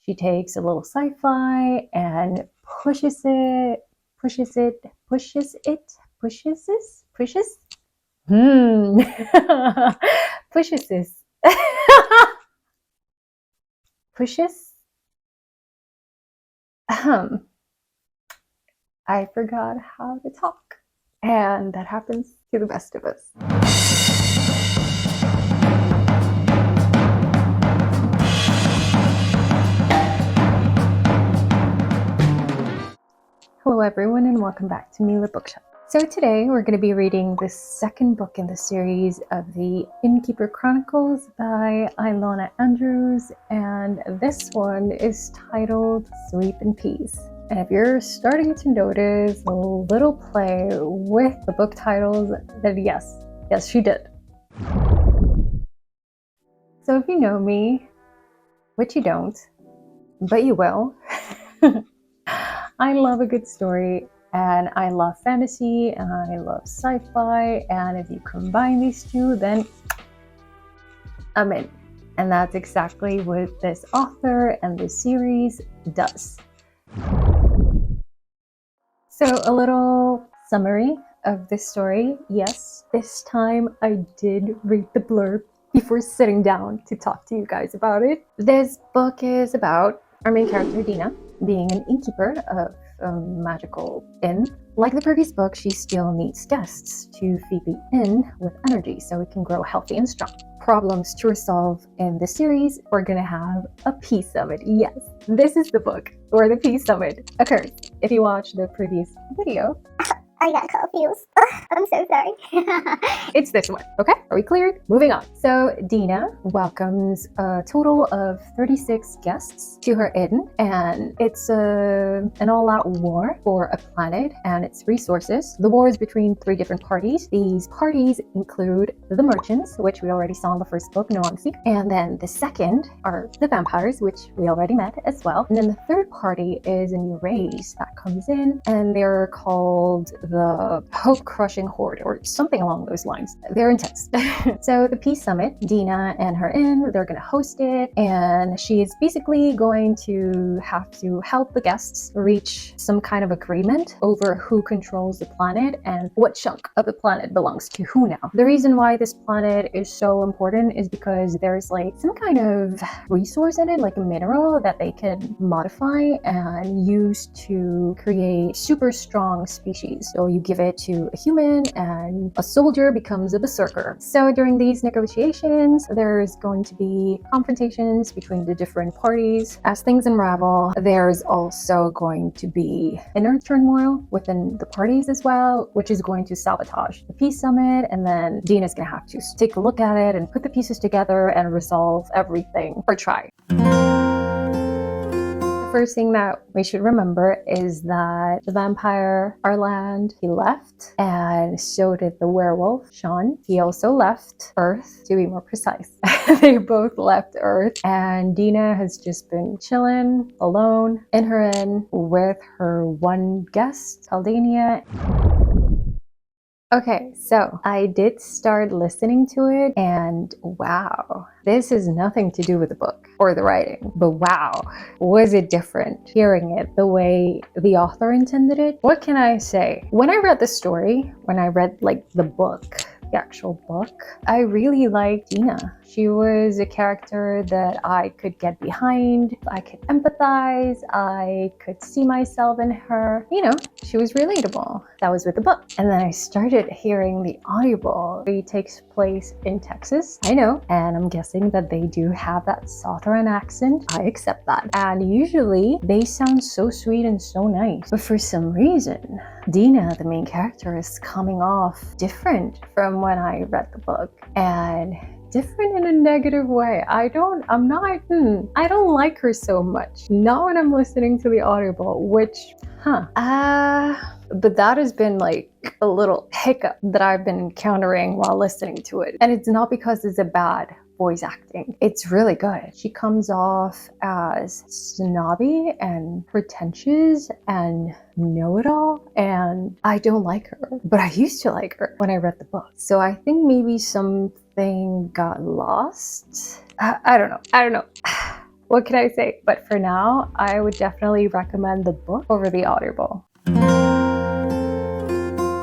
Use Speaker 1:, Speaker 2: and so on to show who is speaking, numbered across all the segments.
Speaker 1: She takes a little sci-fi and pushes it, pushes it, pushes it, pushes this, pushes, pushes this, pushes, I forgot how to talk, and that happens to the best of us. Hello everyone and welcome back to Mila Bookshop. So today we're going to be reading the second book in the series of the Innkeeper Chronicles by Ilona Andrews, and this one is titled Sleep in Peace. And if you're starting to notice a little play with the book titles, then yes, she did. So if you know me, which you don't, but you will, I love a good story, and I love fantasy, and I love sci-fi, and if you combine these two, then I'm in. And that's exactly what this author and this series does. So a little summary of this story. Yes, this time I did read the blurb before sitting down to talk to you guys about it. This book is about our main character, Dina, being an innkeeper of a magical inn. Like the previous book, she still needs guests to feed the inn with energy so it can grow healthy and strong. Problems to resolve in the series, we're gonna have a Peace Summit. Yes, this is the book where the Peace Summit occurs. If you watched the previous video,
Speaker 2: I got confused. I'm so sorry.
Speaker 1: it's this one. Okay, are we cleared? Moving on. So Dina welcomes a total of 36 guests to her inn, and it's an all-out war for a planet and its resources. The war is between 3 different parties. These parties include the merchants, which we already saw in the first book, No Honesty, and then the second are the vampires, which we already met as well. And then the third party is a new race that comes in, and they're called the Hope-Crushing Horde, or something along those lines. They're intense. So the Peace Summit, Dina and her inn, they're going to host it, and she is basically going to have to help the guests reach some kind of agreement over who controls the planet and what chunk of the planet belongs to who now. The reason why this planet is so important is because there's like some kind of resource in it, like a mineral that they can modify and use to create super strong species. So you give it to a human and a soldier becomes a berserker. So during these negotiations, there's going to be confrontations between the different parties. As things unravel, there's also going to be inner turmoil within the parties as well, which is going to sabotage the Peace Summit, and then Dina's gonna have to take a look at it and put the pieces together and resolve everything, or try. First thing that we should remember is that the vampire Arland, he left, and so did the werewolf Sean. He also left Earth, to be more precise. They both left Earth, and Dina has just been chilling alone in her inn with her one guest, Aldania. Okay, so I did start listening to it, and wow, this has nothing to do with the book or the writing, but wow, was it different hearing it the way the author intended it? What can I say? When I read the story, when I read like the book, the actual book, I really liked Dina. She was a character that I could get behind, I could empathize, I could see myself in her. You know, she was relatable. That was with the book. And then I started hearing the audible. It takes place in Texas, I know, and I'm guessing that they do have that Southern accent. I accept that. And usually they sound so sweet and so nice. But for some reason, Dina, the main character, is coming off different from when I read the book. And different in a negative way. I don't like her so much. Not when I'm listening to the audible, which, but that has been like a little hiccup that I've been encountering while listening to it. And it's not because it's a bad voice acting. It's really good. She comes off as snobby and pretentious and know-it-all, and I don't like her, but I used to like her when I read the book. So I think maybe something got lost. I don't know. What can I say? But for now, I would definitely recommend the book over the Audible.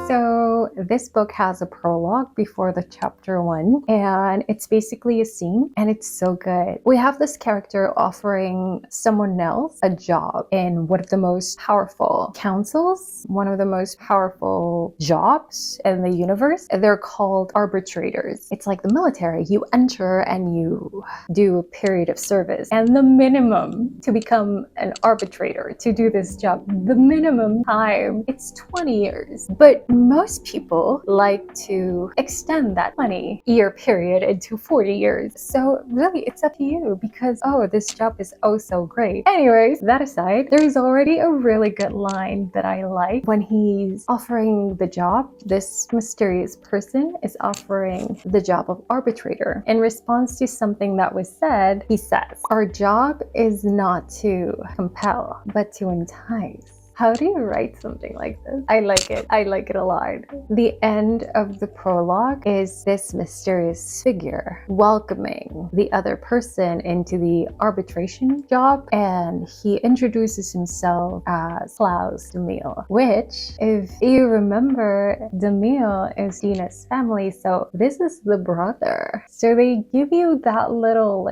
Speaker 1: So this book has a prologue before the chapter 1, and it's basically a scene, and it's so good. We have this character offering someone else a job in one of the most powerful councils, one of the most powerful jobs in the universe. They're called arbitrators. It's like the military. You enter and you do a period of service, and the minimum to become an arbitrator, to do this job, the minimum time, it's 20 years. But most people like to extend that 20-year period into 40 years. So really, it's up to you because, oh, this job is oh so great. Anyways, that aside, there's already a really good line that I like when he's offering the job. This mysterious person is offering the job of arbitrator. In response to something that was said, he says, "Our job is not to compel, but to entice." How do you write something like this? I like it. I like it a lot. The end of the prologue is this mysterious figure welcoming the other person into the arbitration job, and he introduces himself as Dina Demille, which, if you remember, Demille is Dina's family, so this is the brother. So they give you that little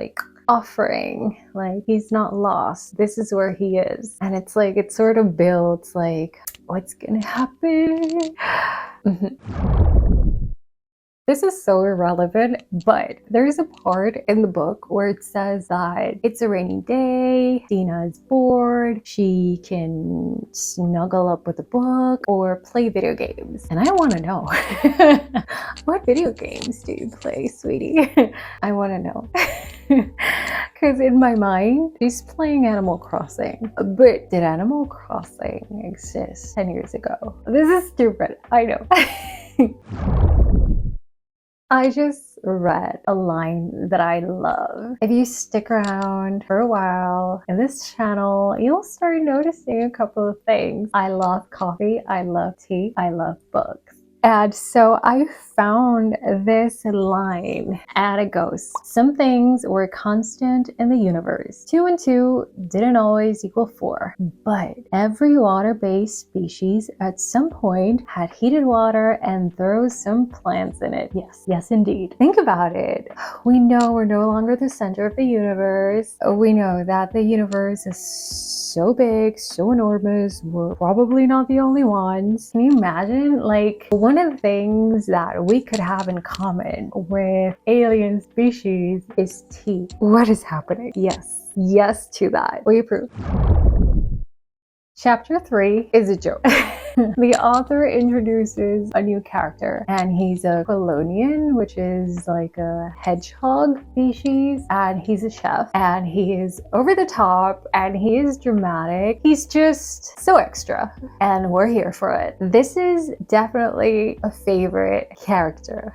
Speaker 1: offering, like he's not lost, this is where he is, and it's like it sort of builds like what's gonna happen. This is so irrelevant, but there's a part in the book where it says that it's a rainy day, Dina is bored, she can snuggle up with a book or play video games. And I want to know, what video games do you play, sweetie? I want to know. Because in my mind, she's playing Animal Crossing. But did Animal Crossing exist 10 years ago? This is stupid, I know. I just read a line that I love. If you stick around for a while in this channel, you'll start noticing a couple of things. I love coffee, I love tea, I love books. And so I found this line, and it goes, "Some things were constant in the universe. 2 and 2 didn't always equal 4, but every water-based species at some point had heated water and throw some plants in it." Yes, indeed. Think about it. We know we're no longer the center of the universe. We know that the universe is so big, so enormous. We're probably not the only ones. Can you imagine? Like, one of the things that we could have in common with alien species is tea. What is happening? Yes to that. We approve. Chapter 3 is a joke. The author introduces a new character, and he's a Quilonian, which is like a hedgehog species, and he's a chef, and he is over the top, and he is dramatic. He's just so extra, and we're here for it. This is definitely a favorite character,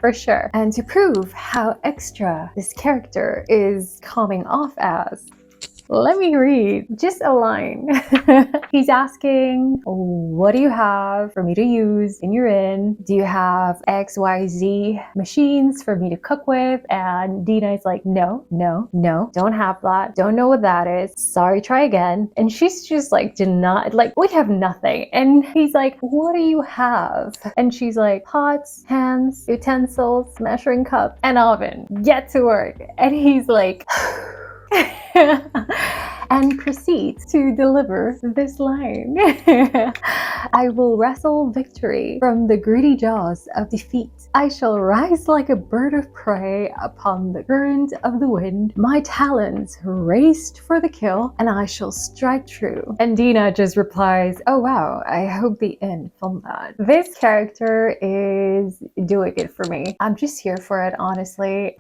Speaker 1: for sure. And to prove how extra this character is coming off as, let me read just a line. He's asking, "What do you have for me to use in your inn? Do you have XYZ machines for me to cook with?" And Dina is like, no, don't have that. Don't know what that is. Sorry, try again. And she's just like, we have nothing. And he's like, "What do you have?" And she's like, "Pots, pans, utensils, measuring cup, and oven. Get to work." And he's like, and proceeds to deliver this line. "I will wrestle victory from the greedy jaws of defeat. I shall rise like a bird of prey upon the current of the wind, my talons raised for the kill, and I shall strike true." And Dina just replies, "Oh wow, I hope the inn filmed that." This character is doing it for me. I'm just here for it, honestly.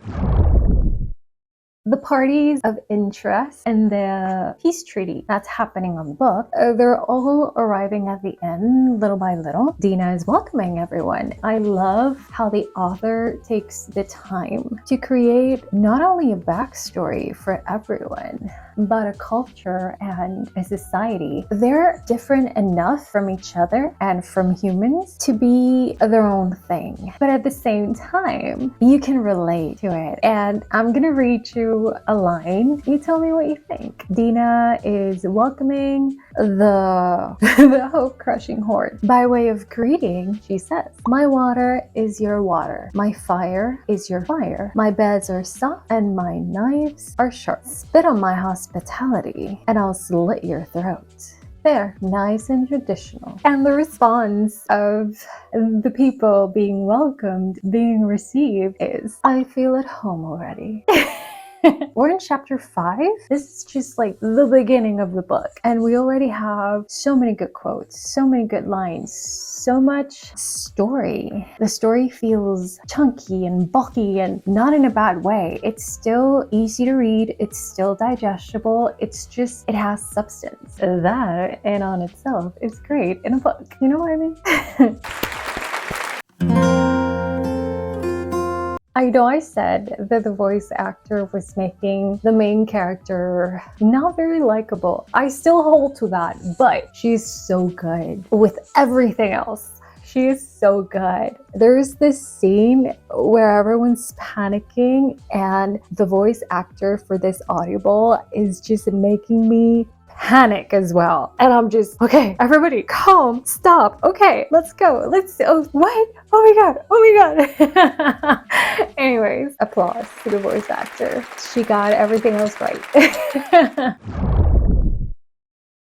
Speaker 1: The parties of interest in the peace treaty that's happening on the book, they're all arriving at the end little by little. Dina is welcoming everyone. I love how the author takes the time to create not only a backstory for everyone, but a culture and a society. They're different enough from each other and from humans to be their own thing, but at the same time, you can relate to it. And I'm gonna read you through a line. You tell me what you think. Dina is welcoming the, the hope-crushing horde. By way of greeting, she says, "My water is your water. My fire is your fire. My beds are soft and my knives are sharp. Spit on my hospitality and I'll slit your throat." There, nice and traditional. And the response of the people being welcomed, being received is, "I feel at home already." We're in chapter 5. This is just like the beginning of the book. And we already have so many good quotes, so many good lines, so much story. The story feels chunky and bulky and not in a bad way. It's still easy to read. It's still digestible. It's just, it has substance. That in on itself is great in a book. You know what I mean? I know I said that the voice actor was making the main character not very likable. I still hold to that, but she's so good with everything else. She is so good. There's this scene where everyone's panicking and the voice actor for this audible is just making me panic as well. And I'm just, okay, everybody calm, stop. Okay, let's go. What? Oh my God. Oh my God. Anyways, applause to the voice actor. She got everything else right.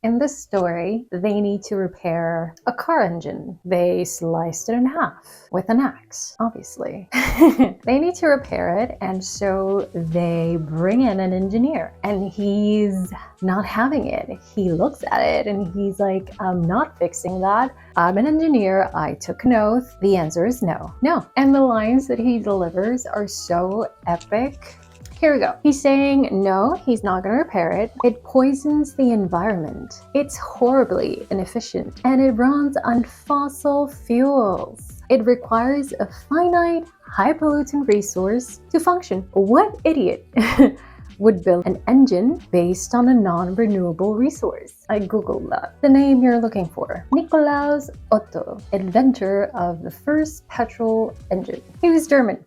Speaker 1: In this story, they need to repair a car engine. They sliced it in half with an axe, obviously. They need to repair it, and so they bring in an engineer, and he's not having it. He looks at it and he's like, "I'm not fixing that. I'm an engineer. I took an oath. The answer is no." No. And the lines that he delivers are so epic. Here we go. He's saying no, he's not going to repair it. It poisons the environment. It's horribly inefficient and it runs on fossil fuels. It requires a finite, high pollutant resource to function. What idiot would build an engine based on a non-renewable resource? I googled that. The name you're looking for: Nikolaus Otto, inventor of the first petrol engine. He was German.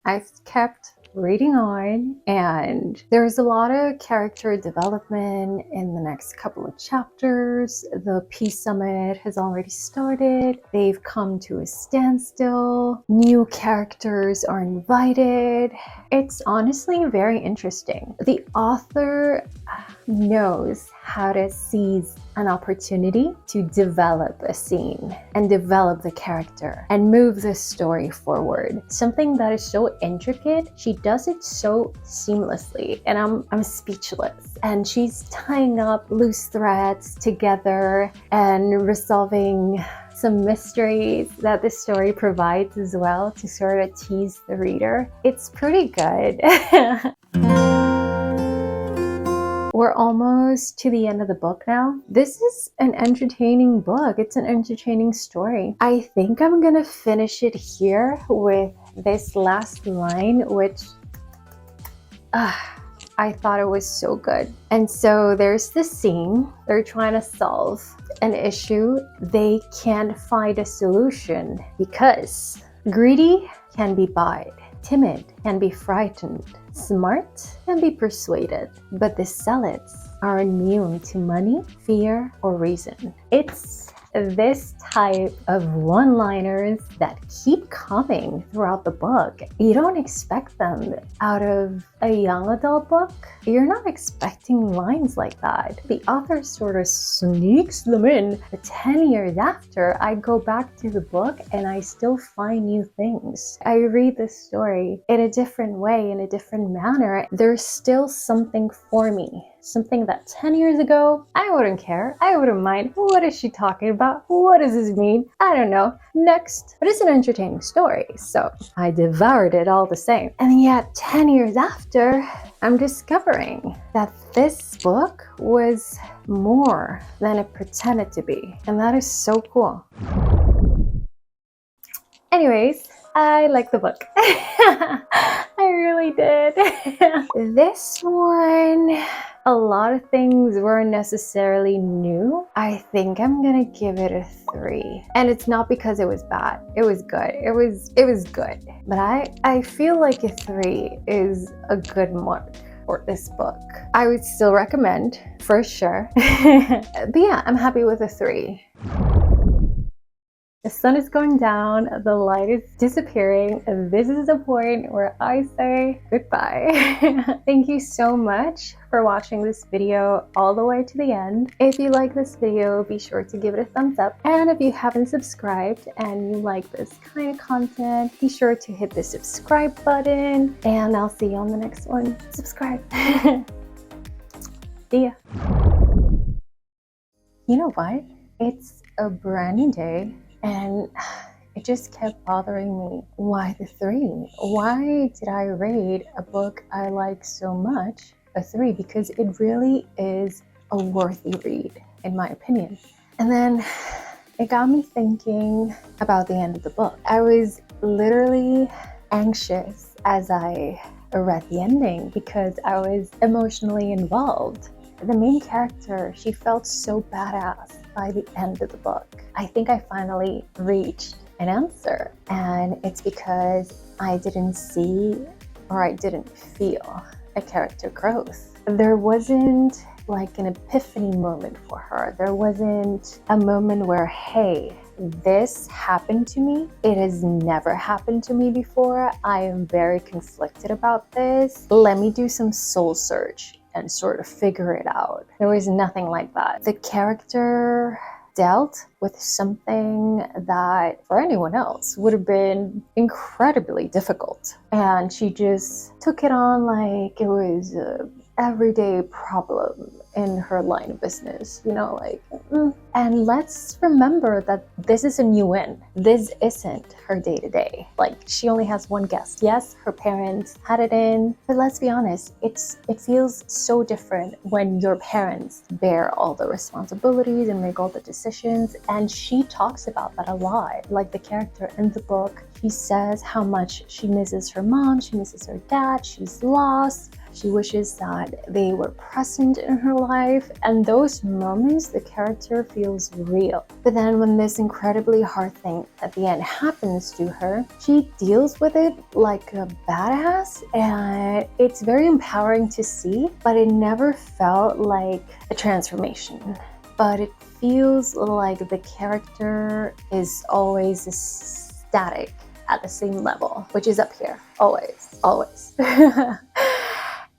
Speaker 1: I've kept reading on, and there's a lot of character development in the next couple of chapters. The Peace Summit has already started. They've come to a standstill. New characters are invited. It's honestly very interesting. The author knows how to seize an opportunity to develop a scene and develop the character and move the story forward. Something that is so intricate, she does it so seamlessly, and I'm speechless. And she's tying up loose threads together and resolving some mysteries that the story provides as well to sort of tease the reader. It's pretty good. We're almost to the end of the book now. This is an entertaining book. It's an entertaining story. I think I'm gonna finish it here with this last line, which I thought it was so good. And so there's this scene. They're trying to solve an issue. They can't find a solution because greedy can be buyed. Timid can be frightened. Smart can be persuaded. But the zealots are immune to money, fear, or reason. It's this type of one-liners that keep coming throughout the book. You don't expect them out of a young adult book. You're not expecting lines like that. The author sort of sneaks them in. But 10 years after, I go back to the book and I still find new things. I read the story in a different way, in a different manner. There's still something for me. Something that 10 years ago, I wouldn't care. I wouldn't mind. What is she talking about? What does this mean? I don't know. Next. But it's an entertaining story, so I devoured it all the same. And yet, 10 years after, I'm discovering that this book was more than it pretended to be. And that is so cool. Anyways, I like the book. I really did. This one a lot of things weren't necessarily new. I think I'm gonna give it a 3. And it's not because it was bad. It was good. It was good. But I feel like a 3 is a good mark for this book. I would still recommend, for sure. But yeah, I'm happy with a 3. The sun is going down, the light is disappearing. This is the point where I say goodbye. Thank you so much for watching this video all the way to the end. If you like this video, be sure to give it a thumbs up. And if you haven't subscribed and you like this kind of content, be sure to hit the subscribe button. And I'll see you on the next one. Subscribe. See ya. You know what? It's a brand new day. And it just kept bothering me. Why the 3? Why did I rate a book I like so much a 3? Because it really is a worthy read, in my opinion. And then it got me thinking about the end of the book. I was literally anxious as I read the ending because I was emotionally involved. The main character, she felt so badass by the end of the book. I think I finally reached an answer, and it's because I didn't see or I didn't feel a character growth. There wasn't like an epiphany moment for her. There wasn't a moment where, hey, this happened to me. It has never happened to me before. I am very conflicted about this. Let me do some soul search and sort of figure it out. There was nothing like that. The character dealt with something that for anyone else would have been incredibly difficult. And she just took it on like it was an everyday problem in her line of business, you know, like, And let's remember that this is a new win. This isn't her day-to-day. Like, she only has one guest. Yes, her parents had it in, but let's be honest, it feels so different when your parents bear all the responsibilities and make all the decisions. And she talks about that a lot. Like the character in the book, she says how much she misses her mom, she misses her dad, she's lost. She wishes that they were present in her life, and those moments the character feels real. But then when this incredibly hard thing at the end happens to her, she deals with it like a badass, and it's very empowering to see, but it never felt like a transformation. But it feels like the character is always static at the same level, which is up here, always.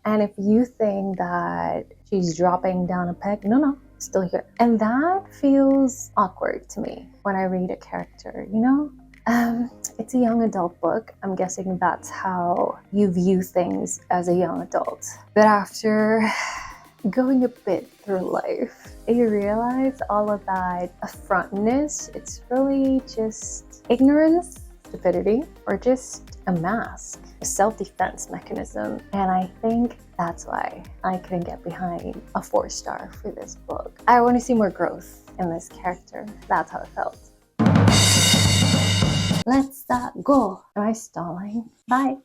Speaker 1: And if you think that she's dropping down a peg, no, still here. And that feels awkward to me when I read a character, you know? It's a young adult book. I'm guessing that's how you view things as a young adult. But after going a bit through life, you realize all of that upfrontness, it's really just ignorance, stupidity, or just a mask, a self-defense mechanism. And I think that's why I couldn't get behind a 4-star for this book. I want to see more growth in this character. That's how it felt. Let's go. Am I stalling? Bye.